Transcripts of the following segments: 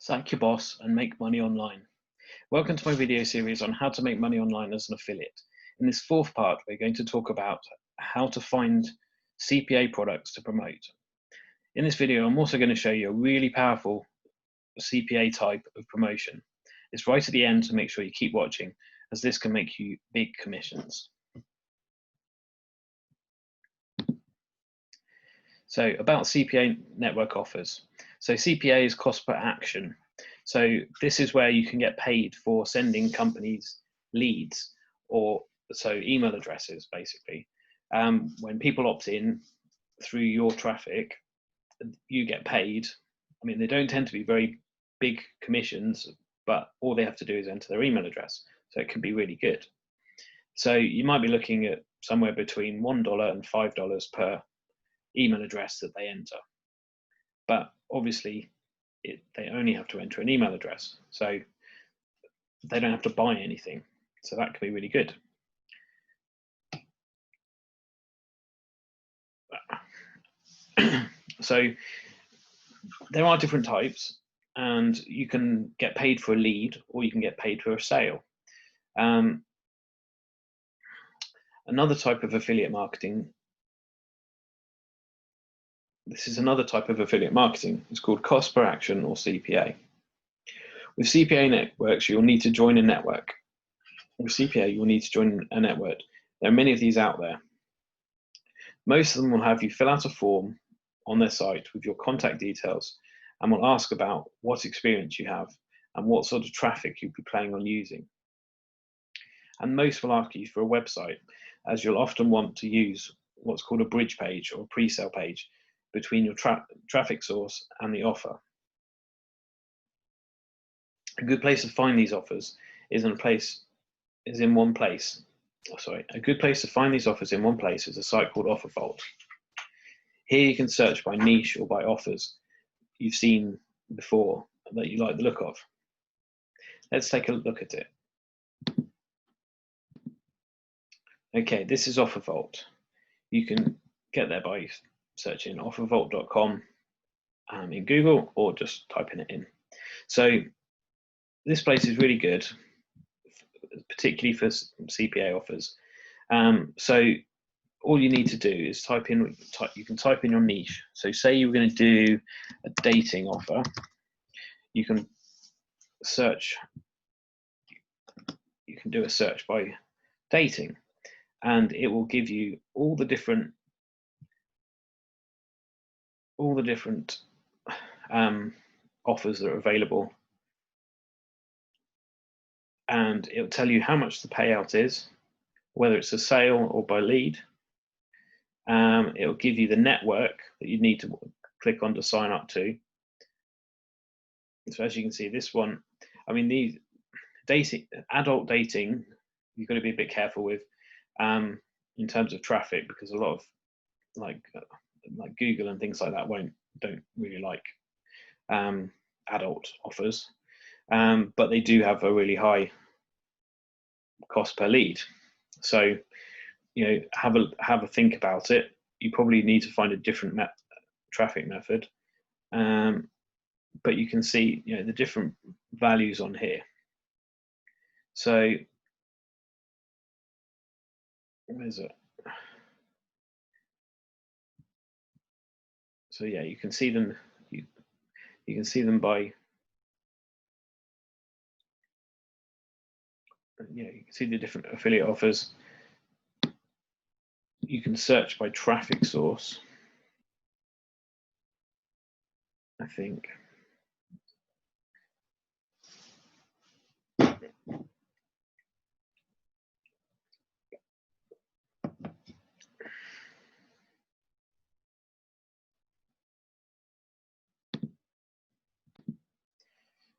Sack your boss and make money online. Welcome to my video series on how to make money online as an affiliate. In this fourth part, we're going to talk about how to find CPA products to promote. In this video, I'm also going to show you a really powerful CPA type of promotion. It's right at the end, so make sure you keep watching, as this can make you big commissions. So about CPA network offers. So CPA is cost per action. So this is where you can get paid for sending companies leads, or so email addresses basically. When people opt in through your traffic, you get paid. I mean, they don't tend to be very big commissions, but all they have to do is enter their email address. So it can be really good. So you might be looking at somewhere between $1 and $5 per email address that they enter. But obviously, they only have to enter an email address, so they don't have to buy anything. So that can be really good. So there are different types, and you can get paid for a lead, or you can get paid for a sale. Another type of affiliate marketing. This is another type of affiliate marketing. It's called cost per action, or CPA. With CPA networks, you'll need to join a network. With CPA, you'll need to join a network. There are many of these out there. Most of them will have you fill out a form on their site with your contact details, and will ask about what experience you have and what sort of traffic you'll be planning on using. And most will ask you for a website, as you'll often want to use what's called a bridge page or a pre-sale page between your traffic source and the offer. A good place to find these offers is in one place. A good place to find these offers in one place is a site called Offer Vault. Here you can search by niche or by offers you've seen before that you like the look of. Let's take a look at it. Okay, this is Offer Vault. You can get there by searching offervault.com in Google, or just typing it in. So this place is really good, particularly for CPA offers. So all you need to do is you can type in your niche. So say you're going to do a dating offer, you can do a search by dating, and it will give you all the different offers that are available, and it'll tell you how much the payout is, whether it's a sale or by lead. It'll give you the network that you need to click on to sign up to. So as you can see, this one, I mean, these adult dating, you've got to be a bit careful with in terms of traffic, because a lot of like Google and things like that don't really like adult offers, but they do have a really high cost per lead. So have a think about it. You probably need to find a different traffic method, but you can see the different values on here. So where is it? So yeah, you can see them. You can see them by you can see the different affiliate offers. You can search by traffic source, I think.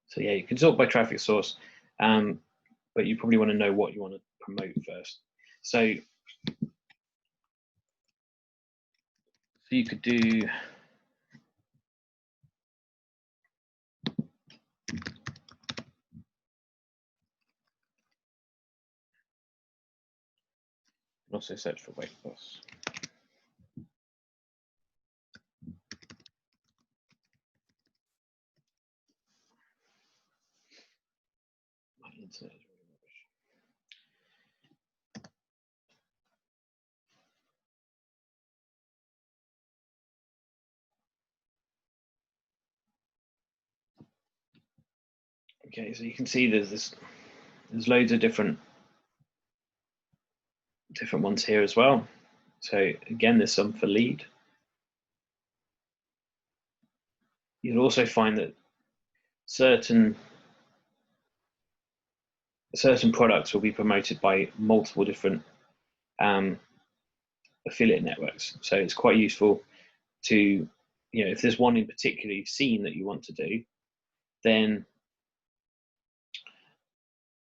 So yeah, you can sort by traffic source, but you probably want to know what you want to promote first. So you could do also search for weight loss. internet is really rubbish. Okay, so you can see there's loads of different ones here as well. So again, there's some for lead. You'll also find that certain products will be promoted by multiple different affiliate networks. So it's quite useful to, if there's one in particular you've seen that you want to do, then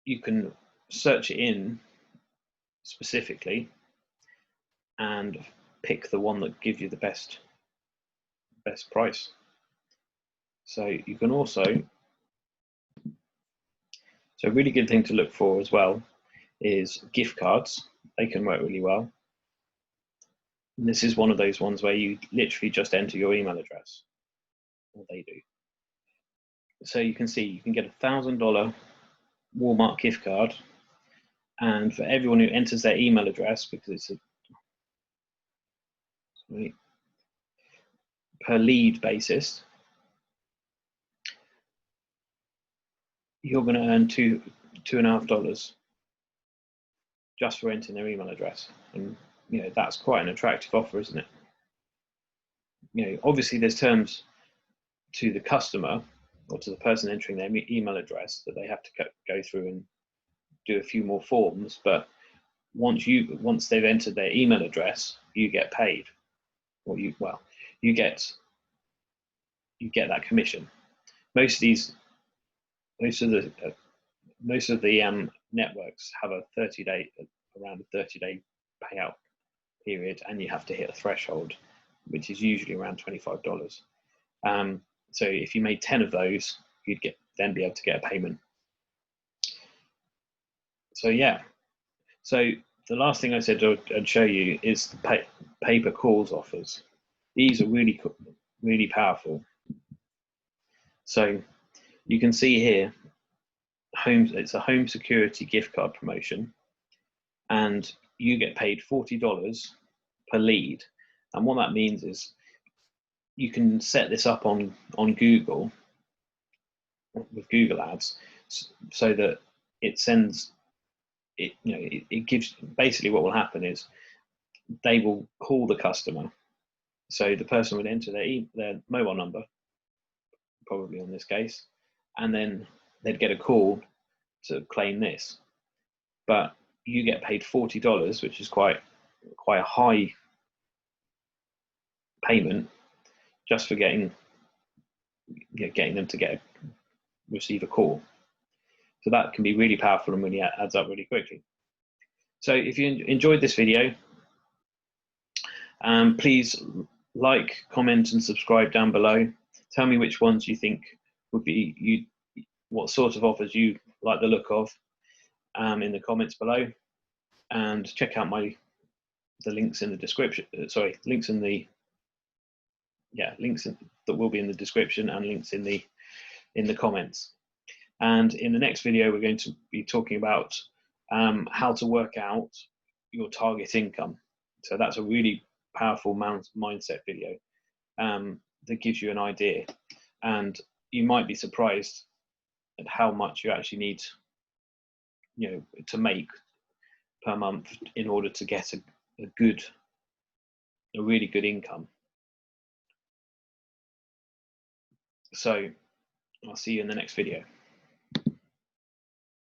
you can search it in specifically and pick the one that gives you the best price. So you can also, so a really good thing to look for as well is gift cards. They can work really well. And this is one of those ones where you literally just enter your email address, or they do. So you can see you can get $1,000 Walmart gift card, and for everyone who enters their email address, because it's per lead basis, you're going to earn $2.50 just for entering their email address. And that's quite an attractive offer, isn't it? Obviously there's terms to the customer or to the person entering their email address that they have to go through and do a few more forms, but once they've entered their email address, you get paid, or you get that commission. Most of the networks have around a 30-day payout period, and you have to hit a threshold, which is usually around $25. So if you made 10 of those, you'd then be able to get a payment. So yeah, so the last thing I said I'd show you is the pay-per-calls offers. These are really powerful. So you can see here, it's a home security gift card promotion, and you get paid $40 per lead. And what that means is you can set this up on Google with Google Ads, so that it sends it. It gives, basically what will happen is they will call the customer. So the person would enter their mobile number, probably on this case, and then they'd get a call to claim this. But you get paid $40, which is quite a high payment, just for getting them to receive a call. So that can be really powerful and really adds up really quickly. So if you enjoyed this video, please like, comment, and subscribe down below. Tell me which ones you think would be what sort of offers you like the look of in the comments below, and check out the links in the description. Links that will be in the description, and links in the comments. And in the next video, we're going to be talking about how to work out your target income. So that's a really powerful mindset video that gives you an idea, and you might be surprised at how much you actually need to make per month in order to get a really good income. So I'll see you in the next video.